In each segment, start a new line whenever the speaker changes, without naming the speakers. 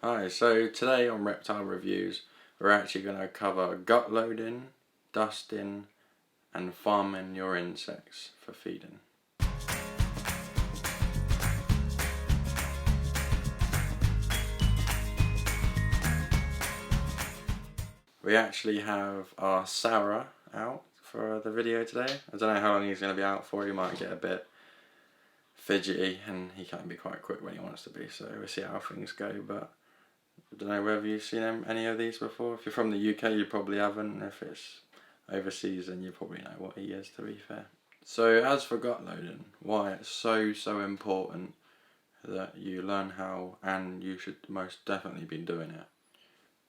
Hi, so today on Reptile Reviews we're actually going to cover gut loading, dusting and farming your insects for feeding. We actually have our Sarah out for the video today. I don't know how long he's going to be out for. He might get a bit fidgety and he can be quite quick when he wants to be, so we'll see how things go. But I don't know whether you've seen any of these before. If you're from the UK you probably haven't. If it's overseas then you probably know what he is, to be fair. So as for gut loading, why it's so important that you learn how, and you should most definitely be doing it.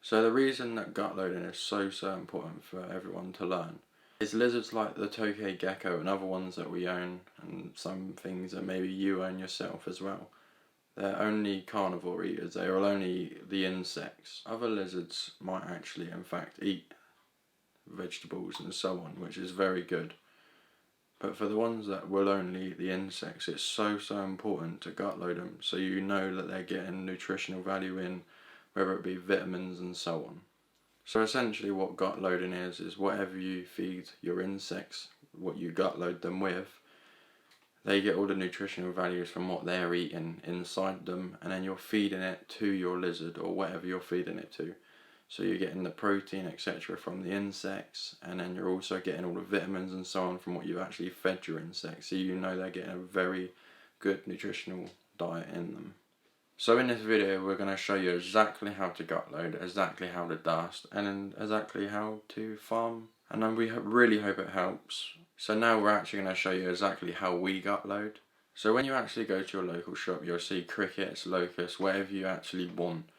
So the reason that gut loading is so important for everyone to learn is lizards like the tokay gecko and other ones that we own, and some things that maybe you own yourself as well. They're only carnivore eaters, they will only eat the insects. Other lizards might actually in fact eat vegetables and so on, which is very good. But for the ones that will only eat the insects, it's so important to gut load them so you know that they're getting nutritional value in, whether it be vitamins and so on. So essentially what gut loading is whatever you feed your insects, what you gut load them with, they get all the nutritional values from what they're eating inside them, and then you're feeding it to your lizard or whatever you're feeding it to. So you're getting the protein etc. from the insects, and then you're also getting all the vitamins and so on from what you've actually fed your insects, so you know they're getting a very good nutritional diet in them. So in this video we're going to show you exactly how to gut load, exactly how to dust, and then exactly how to farm, and then we really hope it helps. So now we're actually going to show you exactly how we gut load. So when you actually go to your local shop, you'll see crickets, locusts, whatever you actually want,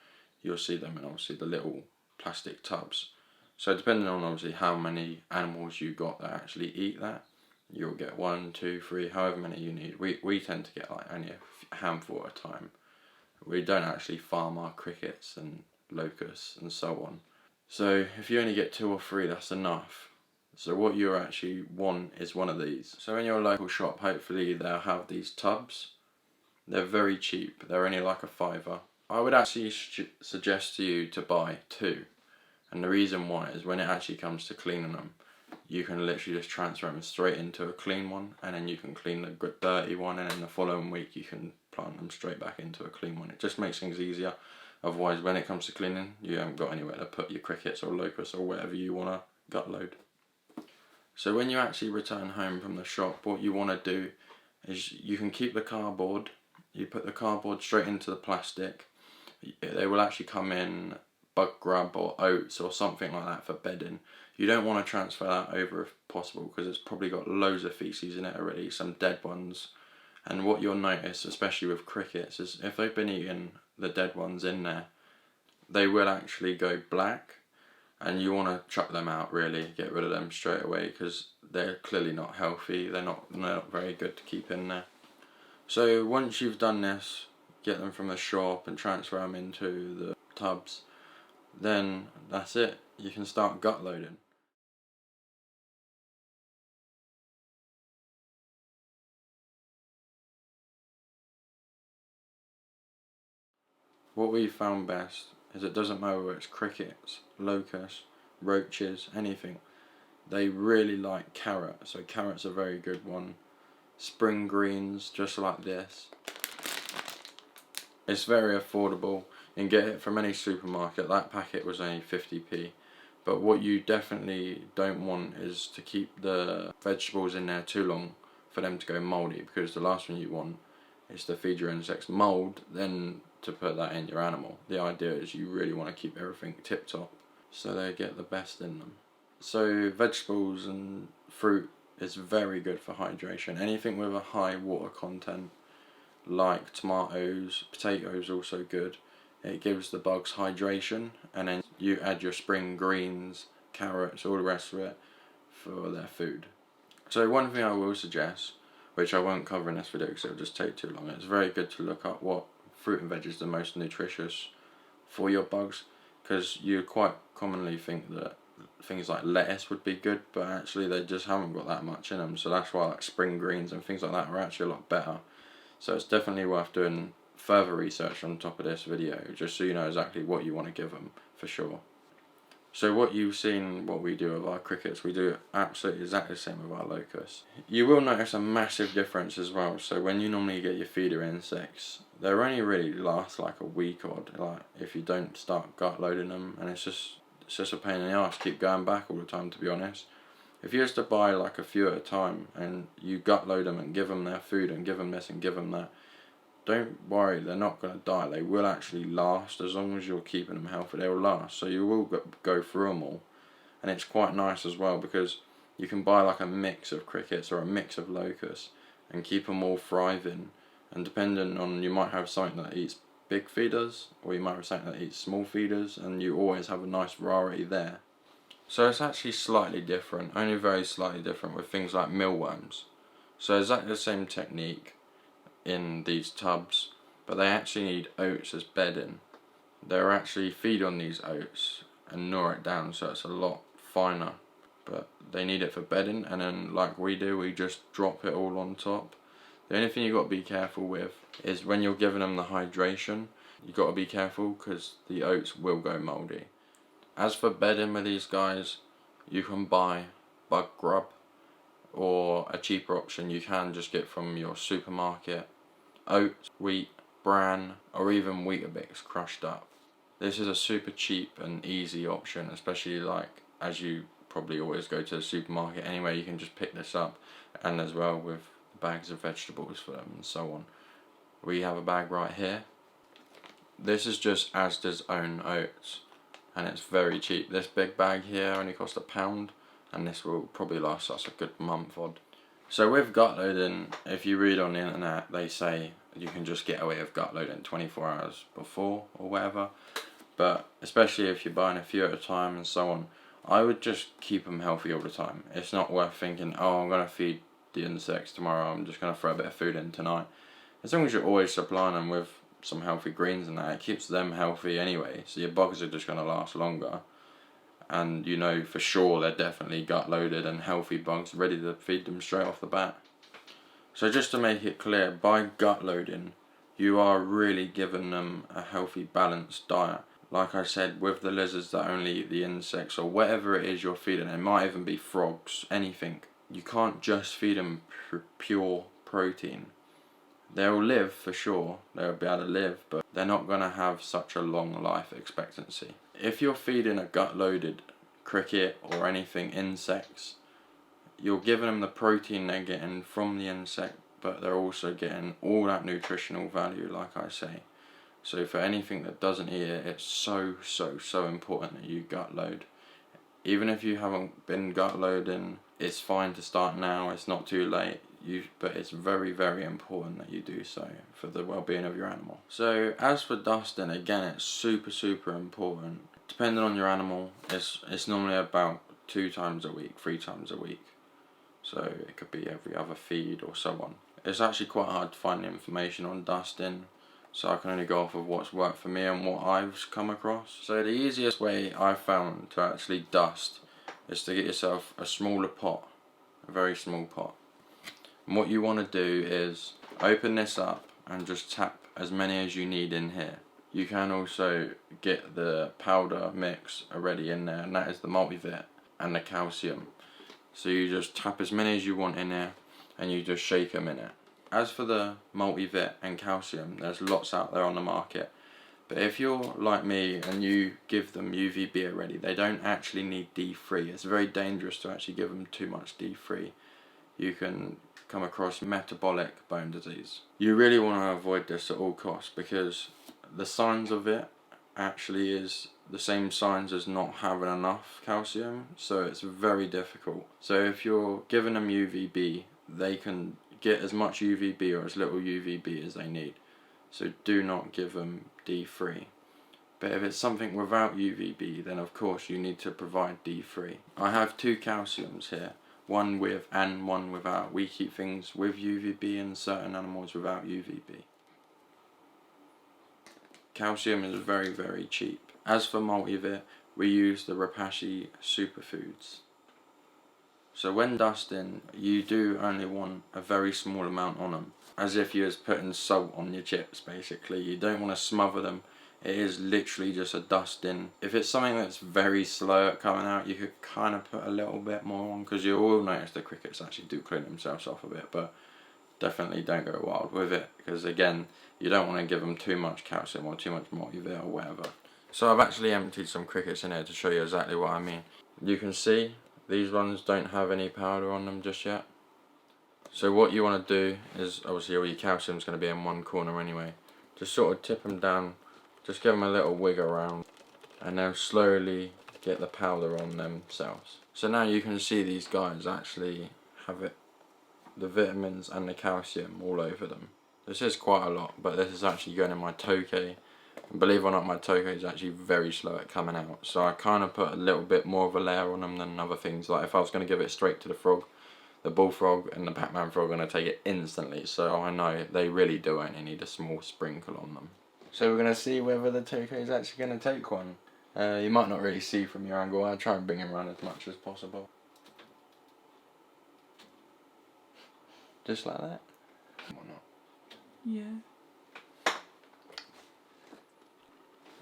you'll see them in obviously the little plastic tubs. So depending on obviously how many animals you got that actually eat that, you'll get 1, 2, 3, however many you need. We tend to get like only a handful at a time. We don't actually farm our crickets and locusts and so on. So if you only get 2 or 3, that's enough. So what you actually want is one of these. So in your local shop, hopefully they'll have these tubs. They're very cheap. They're only like a £5. I would actually suggest to you to buy 2. And the reason why is when it actually comes to cleaning them, you can literally just transfer them straight into a clean one, and then you can clean the dirty one, and then the following week you can plant them straight back into a clean one. It just makes things easier. Otherwise, when it comes to cleaning, you haven't got anywhere to put your crickets or locusts or whatever you want to gut load. So when you actually return home from the shop, what you want to do is you can keep the cardboard. You put the cardboard straight into the plastic. They will actually come in bug grub or oats or something like that for bedding. You don't want to transfer that over if possible, because it's probably got loads of feces in it already, some dead ones. And what you'll notice, especially with crickets, is if they've been eating the dead ones in there, they will actually go black, and you want to chuck them out, really, get rid of them straight away, because they're clearly not healthy, they're not very good to keep in there. So once you've done this, get them from the shop and transfer them into the tubs, then that's it, you can start gut loading. What we found best is it doesn't matter whether it's crickets, locusts, roaches, anything. They really like carrot, so carrot's a very good one. Spring greens, just like this. It's very affordable. You can get it from any supermarket. That packet was only 50p. But what you definitely don't want is to keep the vegetables in there too long for them to go mouldy, because the last thing you want is to feed your insects mould, then to put that in your animal. The idea is you really want to keep everything tip top so they get the best in them. So vegetables and fruit is very good for hydration. Anything with a high water content, like tomatoes, potatoes, also good. It gives the bugs hydration, and then you add your spring greens, carrots, all the rest of it for their food. So one thing I will suggest, which I won't cover in this video because it'll just take too long, it's very good to look up what fruit and veg is the most nutritious for your bugs, because you quite commonly think that things like lettuce would be good, but actually they just haven't got that much in them, so that's why like spring greens and things like that are actually a lot better. So it's definitely worth doing further research on top of this video, just so you know exactly what you want to give them for sure. So what you've seen, what we do with our crickets, we do absolutely exactly the same with our locusts. You will notice a massive difference as well. So when you normally get your feeder insects, they're only really last like a week odd, like if you don't start gut loading them, and it's just a pain in the arse. Keep going back all the time, to be honest. If you used to buy like a few at a time and you gut load them and give them their food and give them this and give them that, don't worry, they're not going to die. They will actually last as long as you're keeping them healthy. They will last. So you will go through them all, and it's quite nice as well because you can buy like a mix of crickets or a mix of locusts and keep them all thriving. And depending on, you might have something that eats big feeders, or you might have something that eats small feeders, and you always have a nice variety there. So it's actually slightly different, only very slightly different with things like mealworms. So exactly the same technique in these tubs, but they actually need oats as bedding. They'll actually feed on these oats and gnaw it down, so it's a lot finer, but they need it for bedding, and then like we do, we just drop it all on top. The only thing you've got to be careful with is when you're giving them the hydration, you've got to be careful because the oats will go mouldy. As for bedding with these guys, you can buy bug grub, or a cheaper option you can just get from your supermarket, oats, wheat, bran, or even Weetabix crushed up. This is a super cheap and easy option, especially like as you probably always go to the supermarket anyway. You can just pick this up, and as well with bags of vegetables for them and so on. We have a bag right here. This is just Asda's own oats, and it's very cheap. This big bag here only cost £1, and this will probably last us a good month odd. So with gut loading, if you read on the internet, they say you can just get away with gut loading 24 hours before or whatever, but especially if you're buying a few at a time and so on, I would just keep them healthy all the time. It's not worth thinking, oh, I'm going to feed the insects tomorrow, I'm just going to throw a bit of food in tonight. As long as you're always supplying them with some healthy greens and that, it keeps them healthy anyway, so your bugs are just going to last longer. And you know for sure they're definitely gut loaded and healthy bugs, ready to feed them straight off the bat. So just to make it clear, by gut loading you are really giving them a healthy balanced diet. Like I said, with the lizards that only eat the insects or whatever it is you're feeding, it might even be frogs, anything, you can't just feed them pure protein. They'll live for sure, they'll be able to live, but they're not going to have such a long life expectancy. If you're feeding a gut loaded cricket or anything insects, you're giving them the protein they're getting from the insect, but they're also getting all that nutritional value, like I say. So for anything that doesn't eat it, it's so important that you gut load. Even if you haven't been gut loading, it's fine to start now, it's not too late. But it's very important that you do so for the well-being of your animal. So as for dusting, again, it's super important. Depending on your animal, it's normally about 2 times a week, 3 times a week. So it could be every other feed or so on. It's actually quite hard to find information on dusting, so I can only go off of what's worked for me and what I've come across. So the easiest way I've found to actually dust is to get yourself a smaller pot, a very small pot. And what you want to do is open this up and just tap as many as you need in here. You can also get the powder mix already in there, and that is the multivit and the calcium. So you just tap as many as you want in there and you just shake them in it. As for the multivit and calcium, there's lots out there on the market. But if you're like me and you give them UVB already, they don't actually need D3. It's very dangerous to actually give them too much D3. You can come across metabolic bone disease. You really want to avoid this at all costs, because the signs of it actually is the same signs as not having enough calcium, so it's very difficult. So if you're giving them UVB, they can get as much UVB or as little UVB as they need. So do not give them D3. But if it's something without UVB, then of course you need to provide D3. I have 2 calciums here, one with and one without. We keep things with UVB and certain animals without UVB. Calcium is very cheap. As for multivit, we use the Rapashi superfoods. So when dusting, you do only want a very small amount on them. as if you was putting salt on your chips basically. You don't want to smother them. It is literally just a dusting. If it's something that's very slow at coming out, you could kind of put a little bit more on, because you will notice the crickets actually do clean themselves off a bit, but definitely don't go wild with it, because again, you don't want to give them too much calcium or too much multivit or whatever. So I've actually emptied some crickets in here to show you exactly what I mean. You can see these ones don't have any powder on them just yet. So what you want to do is, obviously all your calcium is going to be in one corner anyway, just sort of tip them down, just give them a little wig around, and they'll slowly get the powder on themselves. So now you can see these guys actually have it, the vitamins and the calcium all over them. This is quite a lot, but this is actually going in my tokay. And believe it or not, my tokay is actually very slow at coming out, so I kind of put a little bit more of a layer on them than other things. Like if I was going to give it straight to the frog, the bullfrog and the Pac-Man frog are going to take it instantly, so I know they really do only need a small sprinkle on them. So we're going to see whether the tokay is actually going to take one. You might not really see from your angle. I'll try and bring him around as much as possible. Just like that? Or not?
Yeah.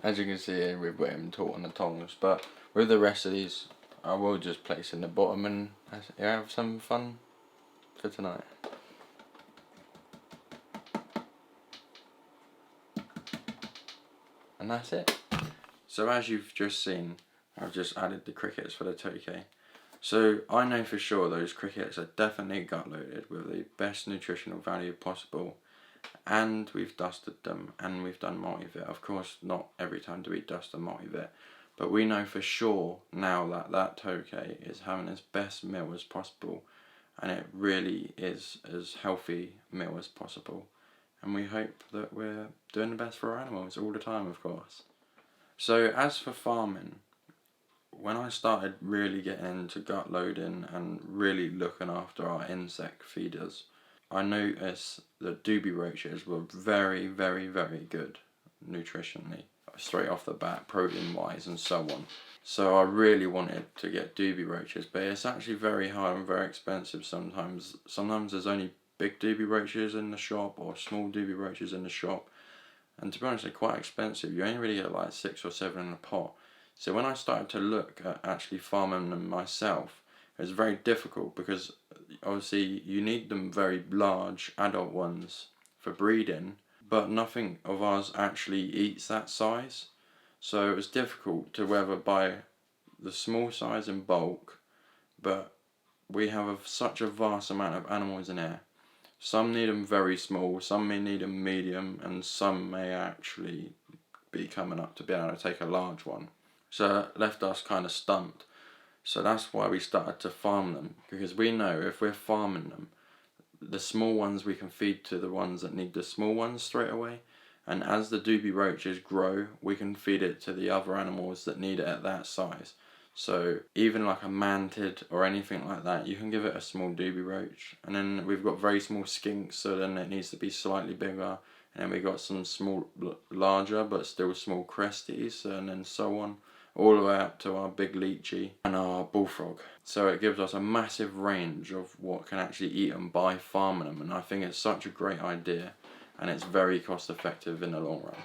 As you can see here, we've got him taut on the tongs, but with the rest of these, I will just place in the bottom and have some fun for tonight. And that's it. So as you've just seen, I've just added the crickets for the tokay. So I know for sure those crickets are definitely gut loaded with the best nutritional value possible, and we've dusted them and we've done multivit. Of course, not every time do we dust a multivit, but we know for sure now that that tokay is having its best meal as possible, and it really is as healthy meal as possible. And we hope that we're doing the best for our animals all the time, of course. So as for farming, when I started really getting into gut loading and really looking after our insect feeders, I noticed that doobie roaches were very, very, very good nutritionally, straight off the bat, protein wise and so on. So I really wanted to get doobie roaches, but it's actually very hard and very expensive sometimes. Sometimes there's only big doobie roaches in the shop or small doobie roaches in the shop, and to be honest, they're quite expensive. You only really get like 6 or 7 in a pot. So when I started to look at actually farming them myself, it was very difficult, because obviously you need them very large adult ones for breeding, but nothing of ours actually eats that size. So it was difficult to whether buy the small size in bulk, but we have such a vast amount of animals in here. Some need them very small, some may need them medium, and some may actually be coming up to be able to take a large one. So it left us kind of stumped. So that's why we started to farm them, because we know if we're farming them, the small ones we can feed to the ones that need the small ones straight away, and as the doobie roaches grow, we can feed it to the other animals that need it at that size. So even like a mantid or anything like that, you can give it a small doobie roach. And then we've got very small skinks, so then it needs to be slightly bigger. And then we've got some small, larger but still small cresties, and then so on, all the way up to our big lychee and our bullfrog. So it gives us a massive range of what can actually eat them by farming them, and I think it's such a great idea, and it's very cost effective in the long run.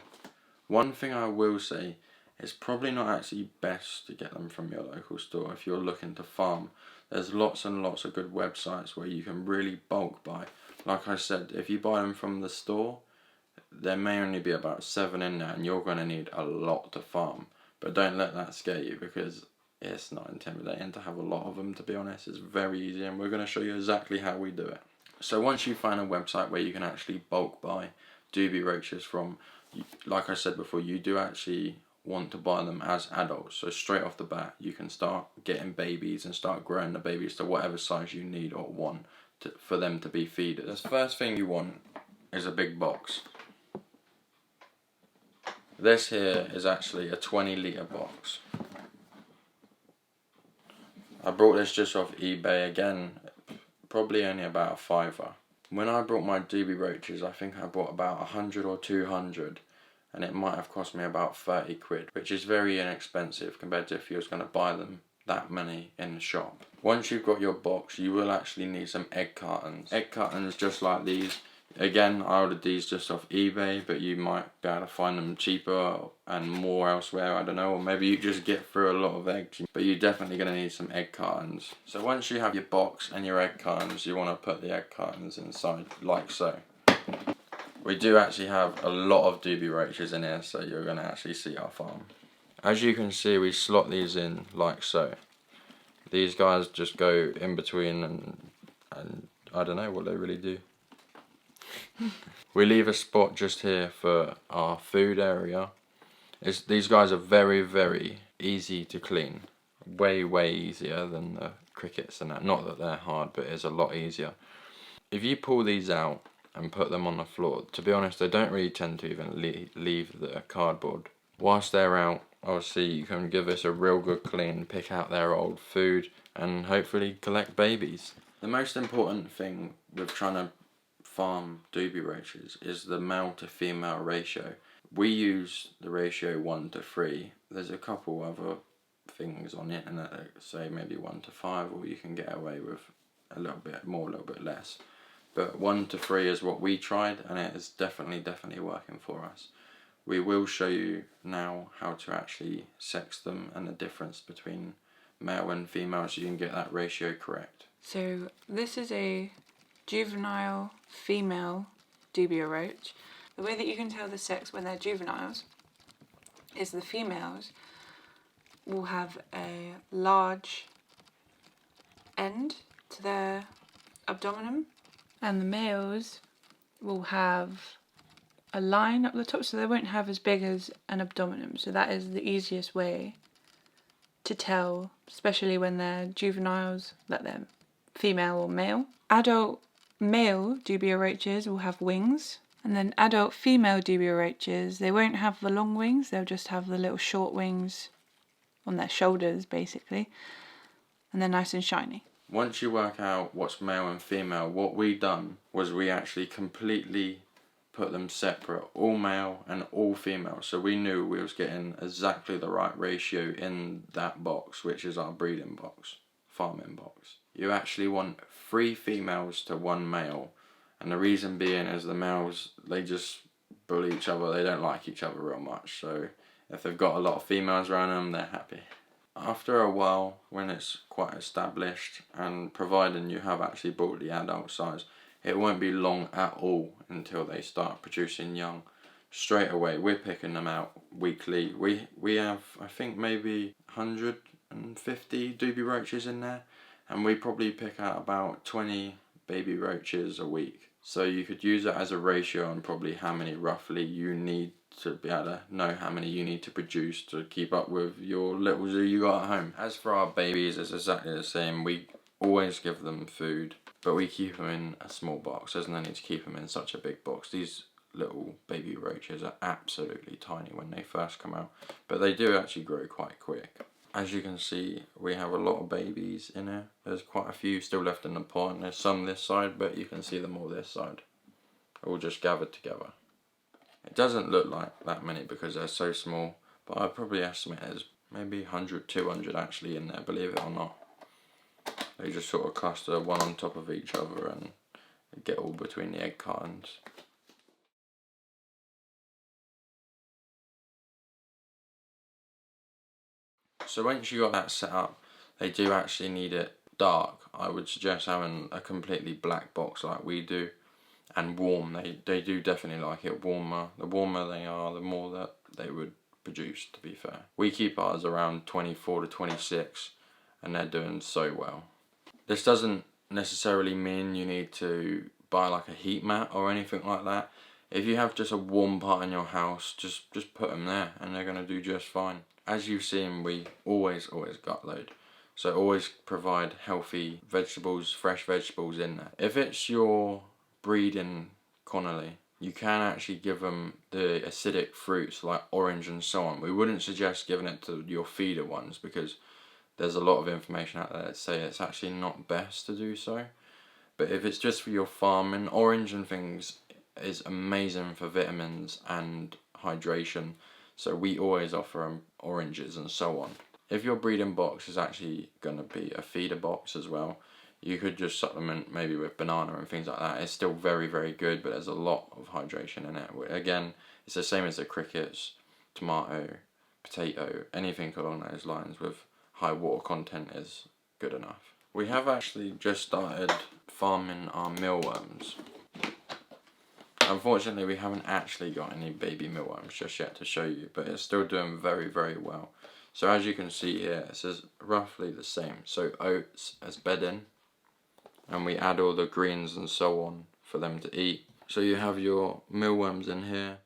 One thing I will say, it's probably not actually best to get them from your local store if you're looking to farm. There's lots and lots of good websites where you can really bulk buy. Like I said, if you buy them from the store, there may only be about 7 in there, and you're going to need a lot to farm. But don't let that scare you, because it's not intimidating to have a lot of them, to be honest. It's very easy, and we're going to show you exactly how we do it. So once you find a website where you can actually bulk buy doobie roaches from, like I said before, you do actually want to buy them as adults. So straight off the bat, you can start getting babies and start growing the babies to whatever size you need or want for them to be feeders. The first thing you want is a big box. This here is actually a 20-litre box. I brought this just off eBay, again, probably only about a £5. When I brought my doobie roaches, I think I bought about 100 or 200, and it might have cost me about 30 quid, which is very inexpensive compared to if you was going to buy them that many in the shop. Once you've got your box, you will actually need some egg cartons. Egg cartons just like these. Again, I ordered these just off eBay, but you might be able to find them cheaper and more elsewhere, I don't know, or maybe you just get through a lot of eggs, but you're definitely going to need some egg cartons. So once you have your box and your egg cartons, you want to put the egg cartons inside, like so. We do actually have a lot of doobie roaches in here, so you're going to actually see our farm. As you can see, we slot these in like so. These guys just go in between and I don't know what they really do. We leave a spot just here for our food area. These guys are very, very easy to clean. Way, way easier than the crickets and that. Not that they're hard, but it's a lot easier. If you pull these out and put them on the floor, to be honest, they don't really tend to even leave the cardboard. Whilst they're out, obviously you can give this a real good clean, pick out their old food, and hopefully collect babies. The most important thing with trying to farm doobie roaches is the male to female ratio. We use the ratio 1:3. There's a couple other things on the internet that say maybe 1:5, or you can get away with a little bit more, a little bit less. But 1:3 is what we tried, and it is definitely working for us. We will show you now how to actually sex them and the difference between male and female, so you can get that ratio correct.
So this is a juvenile female dubia roach. The way that you can tell the sex when they're juveniles is the females will have a large end to their abdomen, and the males will have a line up the top, so they won't have as big as an abdomen. So that is the easiest way to tell, especially when they're juveniles, that they're female or male. Adult male dubia roaches will have wings, and then adult female dubia roaches, they won't have the long wings, they'll just have the little short wings on their shoulders basically, and they're nice and shiny.
Once you work out what's male and female, what we done was we actually completely put them separate, all male and all female, so we knew we was getting exactly the right ratio in that box, which is our breeding box, farming box. You actually want 3 females to 1 male, and the reason being is the males, they just bully each other, they don't like each other real much, so if they've got a lot of females around them, they're happy. After a while, when it's quite established, and providing you have actually bought the adult size, it won't be long at all until they start producing young. Straight away, we're picking them out weekly. We have, I think, maybe 150 doobie roaches in there, and we probably pick out about 20 baby roaches a week. So you could use that as a ratio on probably how many roughly you need to be able to know how many you need to produce to keep up with your little zoo you got at home. As for our babies, it's exactly the same. We always give them food, but we keep them in a small box. There's no need to keep them in such a big box. These little baby roaches are absolutely tiny when they first come out, but they do actually grow quite quick. As you can see, we have a lot of babies in here. There's quite a few still left in the pot, and there's some this side, but you can see them all this side. All just gathered together. It doesn't look like that many because they're so small, but I'd probably estimate there's maybe 100, 200 actually in there, believe it or not. They just sort of cluster one on top of each other and get all between the egg cartons. So once you got that set up, they do actually need it dark. I would suggest having a completely black box like we do, and warm. They do definitely like it warmer. The warmer they are, the more that they would produce, to be fair. We keep ours around 24 to 26, and they're doing so well. This doesn't necessarily mean you need to buy like a heat mat or anything like that. If you have just a warm part in your house, just put them there and they're going to do just fine. As you've seen, we always gut load. So always provide healthy vegetables, fresh vegetables in there. If it's your breeding colony, you can actually give them the acidic fruits like orange and so on. We wouldn't suggest giving it to your feeder ones because there's a lot of information out there that say it's actually not best to do so. But if it's just for your farming, orange and things is amazing for vitamins and hydration. So we always offer them oranges and so on. If your breeding box is actually going to be a feeder box as well, You could just supplement maybe with banana and things like that. It's still very, very good, but there's a lot of hydration in it. Again, it's the same as the crickets, tomato, potato, anything along those lines with high water content is good enough. We have actually just started farming our mealworms. Unfortunately, we haven't actually got any baby mealworms just yet to show you, but it's still doing very, very well. So as you can see here, this is roughly the same. So oats as bedding, and we add all the greens and so on for them to eat. So you have your mealworms in here.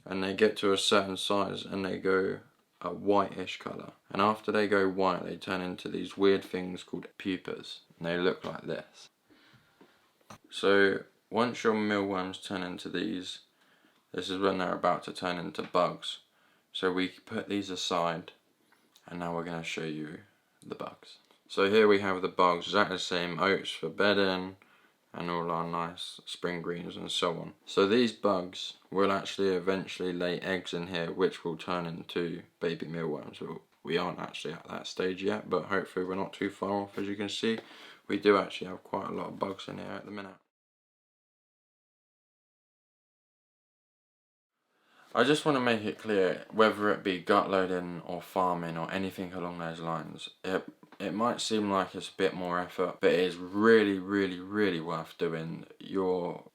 And they get to a certain size and they go a whitish colour. And after they go white, they turn into these weird things called pupas. And they look like this. So once your mealworms turn into these, this is when they're about to turn into bugs. So we put these aside, and now we're going to show you the bugs. So here we have the bugs, exactly the same, oats for bedding, and all our nice spring greens and so on. So these bugs will actually eventually lay eggs in here, which will turn into baby mealworms. We aren't actually at that stage yet, but hopefully we're not too far off. As you can see, we do actually have quite a lot of bugs in here at the minute. I just want to make it clear, whether it be gut loading or farming or anything along those lines, it might seem like it's a bit more effort, but it is really, really, really worth doing.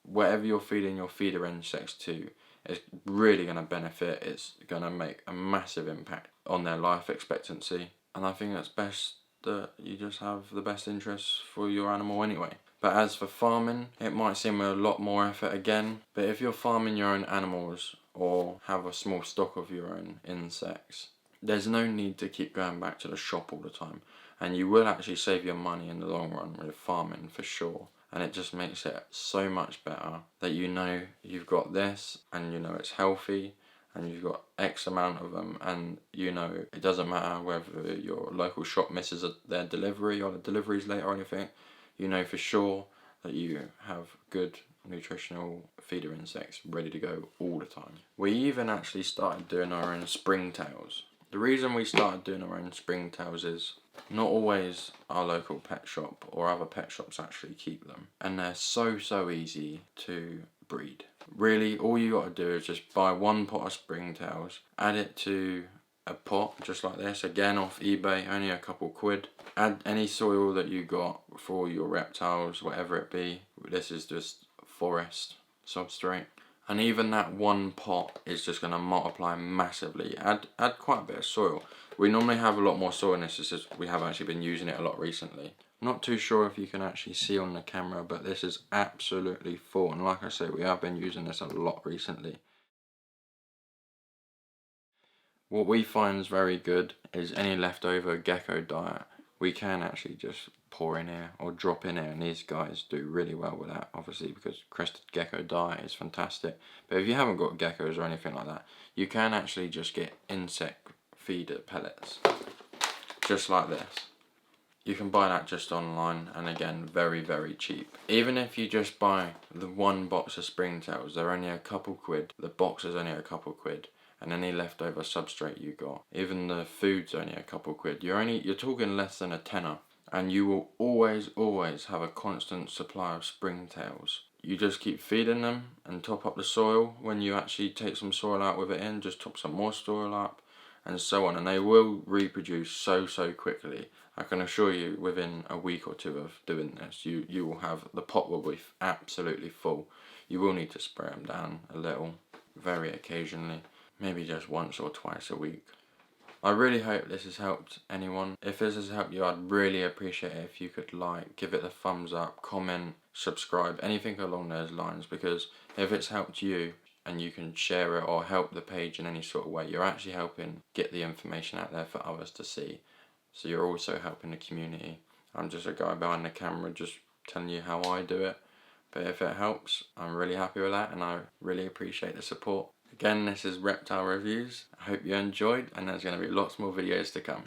Whatever you're feeding your feeder insects to, it's really going to benefit. It's going to make a massive impact on their life expectancy, and I think it's best that you just have the best interests for your animal anyway. But as for farming, it might seem a lot more effort again, but if you're farming your own animals or have a small stock of your own insects, there's no need to keep going back to the shop all the time, and you will actually save your money in the long run with farming for sure. And it just makes it so much better that you know you've got this, and you know it's healthy, and you've got X amount of them, and you know it doesn't matter whether your local shop misses their delivery or the delivery's late or anything. You know for sure that you have good nutritional feeder insects ready to go all the time. We even actually started doing our own springtails. The reason we started doing our own springtails is not always our local pet shop or other pet shops actually keep them, and they're so easy to breed. Really, all you got to do is just buy one pot of springtails, add it to a pot just like this, again off eBay, only a couple quid. Add any soil that you got for your reptiles, whatever it be. This is just forest substrate, and even that one pot is just going to multiply massively. Add quite a bit of soil. We normally have a lot more soil in this, it's just we have actually been using it a lot recently. Not too sure if you can actually see on the camera, but this is absolutely full, and like I say, we have been using this a lot recently. What we find is very good is any leftover gecko diet, we can actually just pour in here or drop in here, and these guys do really well with that, obviously, because crested gecko diet is fantastic. But if you haven't got geckos or anything like that, you can actually just get insect feeder pellets, just like this. You can buy that just online, and again, very cheap. Even if you just buy the one box of springtails, they're only a couple quid. The box is only a couple quid, and any leftover substrate you got, even the food's only a couple quid. You're talking less than a tenner, and you will always have a constant supply of springtails. You just keep feeding them and top up the soil. When you actually take some soil out with it in, just top some more soil up, and so on, and they will reproduce so quickly. I can assure you, within a week or two of doing this, you will have, the pot will be absolutely full. You will need to spray them down a little, very occasionally, maybe just once or twice a week. I really hope this has helped anyone. If this has helped you, I'd really appreciate it if you could like, give it a thumbs up, comment, subscribe, anything along those lines, because if it's helped you, and you can share it or help the page in any sort of way, you're actually helping get the information out there for others to see. So you're also helping the community. I'm just a guy behind the camera just telling you how I do it. But if it helps, I'm really happy with that, and I really appreciate the support. Again, this is Reptile Reviews. I hope you enjoyed, and there's going to be lots more videos to come.